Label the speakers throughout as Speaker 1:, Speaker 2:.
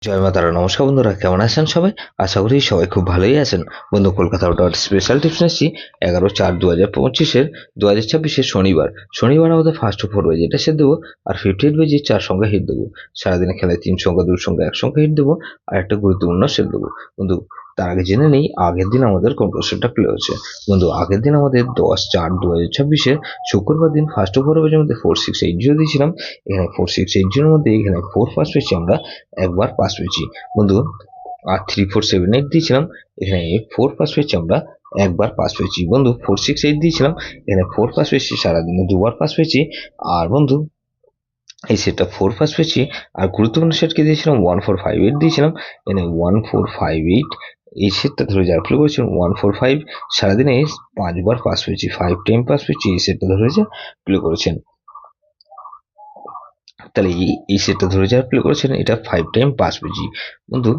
Speaker 1: জয় মা তারা। নমস্কার বন্ধুরা, কেমন আছেন সবাই? আশা করি সবাই খুব ভালোই আছেন। বন্ধু, কলকাতা ডট স্পেশাল টিপস নিচ্ছি 11/4/2025 2026 শনিবার আমাদের ফার্স্ট ওভার বাজে এটা সেট দেবো, আর 58 বাজে 4 সংখ্যা হিট দেবো। সারাদিনে খেলায় 3 সংখ্যা 2 সংখ্যা 1 সংখ্যা হিট দেবো, আর একটা গুরুত্বপূর্ণ সেট দেবো। বন্ধু, তার আগে জেনে নেই আগের দিন আমাদের কোন কোশ্চেনটা প্লে হচ্ছে। বন্ধু, আগের দিন আমাদের 10/4/2026 শুক্রবার দিন ফার্স্ট ওভার বাজের মধ্যে 4680 দিয়েছিলাম। এখানে 4680 মধ্যে এখানে 4 পাস পেয়েছি আমরা, একবার পাস পেয়েছি। বন্ধু, আর 3478 দিয়েছিলাম, এখানে 4 পাস পেয়েছি আমরা, একবার পাস পেয়েছি। বন্ধু, 468 দিয়েছিলাম, এখানে 4 পাস পেয়েছি, সারাদিনে দুবার পাস পেয়েছি। আর বন্ধু, এই সেটটা 4 পাস পেয়েছি। আর গুরুত্বপূর্ণ সেটকে দিয়েছিলাম 1458 দিয়েছিলাম, এখানে 1458 এই সেটটা ধরে যারা প্লে করেছেন 145, সারাদিনে 5বার পাস পেয়েছি, 5 টাইম পাস পেয়েছি। এই সেটটা ধরে যা প্লে করেছেন, তাহলে এই সেটটা ধরে যারা প্লে করেছেন এটা 5 টাইম পাস পেয়েছি। বন্ধু,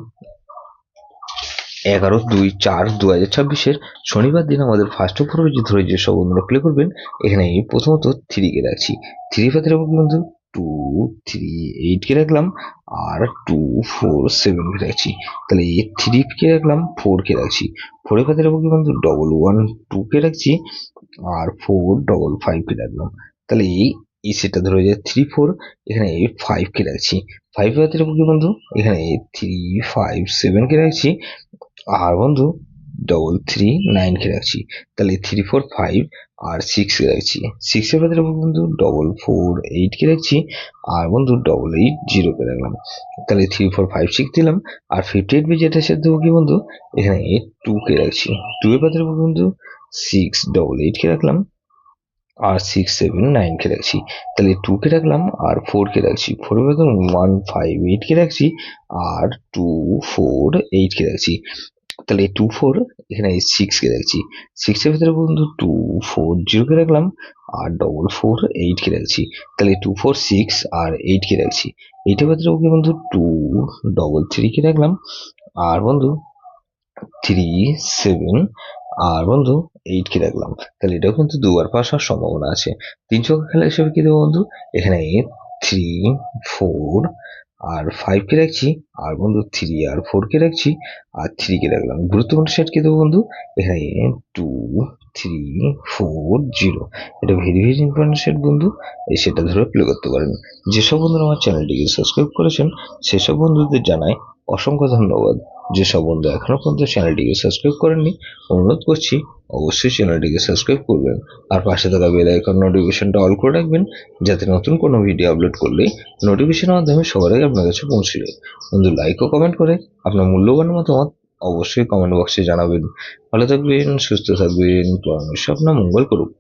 Speaker 1: 11/2/4/2026 শনিবার দিন আমাদের ফার্স্ট ওভার ধরে যে সব বন্ধুরা প্লে করবেন, এখানে প্রথমত 3 কে রাখছি। 3 পাতে রাখবো বন্ধু 2 3 8 কে রাখলাম, আর 2 4 7 কে রাখছি। তাহলে এই 3 কে রাখলাম, 4 কে রাখছি। 4 পাতে রাখবো কি বন্ধু 112 কে রাখছি, আর 455 কে রাখলাম। তাহলে এই সেটটা ধরে যায় 3 4, এখানে 5 কে রাখছি। 5 পাতে রাখবো কি বন্ধু, এখানে 3 5 7 কে রাখছি, আর বন্ধু 3 3 9 কে রাখছি। তাহলে 3 4 5 আর 6 কে রাখছি। 6 এর ভেতরে বন্ধু 4 4 8 কে রাখছি, আর বন্ধু 8 8 0 কে রাখলাম। তাহলে 3 4 5 6 দিলাম। আর 58 বি যেটা সেদ্ধ দেবো কি বন্ধু, এখানে 2 কে রাখছি। 2 এর ভেতরে বন্ধু 6 8 8 কে রাখলাম, আর 6 7 9 কে রাখছি। তাহলে 2 কে রাখলাম, আর 4 কে রাখছি। 4 এর ভেতরে 1 5 8 কে রাখছি, আর 2 4 8 কে রাখছি। তাহলে 2 4 এখানে 6 কে রাখছি। 6 এর ভিতরে বন্ধু 2 4 0 কে রাখলাম, আর 4 4 8 কে রাখছি। তাহলে 2 4 6 আর 8 কে রাখছি। এইটার ভিতরে ওকে বন্ধু 2 3 কে রাখলাম, আর বন্ধু 3 7 আর বন্ধু 8 কে রাখলাম। তাহলে এটাও কিন্তু দুবার পাস হওয়ার সম্ভাবনা আছে। 3 সংখ্যা খেলা হিসেবে কি দেবো বন্ধু, এখানে 3 4 আর 5 কে রাখছি, আর বন্ধু 3 আর 4 কে রাখছি, আর 3 কে রাখলাম। গুরুত্বপূর্ণ সেট কি দেবো বন্ধু, এখানে 2 3 4 0। এটা ভেরি ভেরি ইম্পর্টেন্ট সেট বন্ধু, এই সেটটা ধরে প্লে করতে পারেন। যেসব বন্ধুরা আমার চ্যানেলটিকে সাবস্ক্রাইব করেছেন সেসব বন্ধুদের জানাই অসংখ্য ধন্যবাদ। যেসব বন্ধু এখনো পর্যন্ত চ্যানেলটিকে সাবস্ক্রাইব করেননি, অনুরোধ করছি অবশ্যই চ্যানেলটিকে সাবস্ক্রাইব করবেন, আর পাশে থাকা বেল আইকন নোটিফিকেশনটা অল করে রাখবেন, যাতে নতুন কোনো ভিডিও আপলোড করলে নোটিফিকেশনের মাধ্যমে সবার আগে আপনার কাছে পৌঁছে যায়। বন্ধু, লাইক ও কমেন্ট করে আপনার মূল্যবান মতামত অবশ্যই কমেন্ট বক্সে জানাবেন। ভালো থাকবেন, সুস্থ থাকবেন, পরমেশ্বর আপনার মঙ্গল করুক।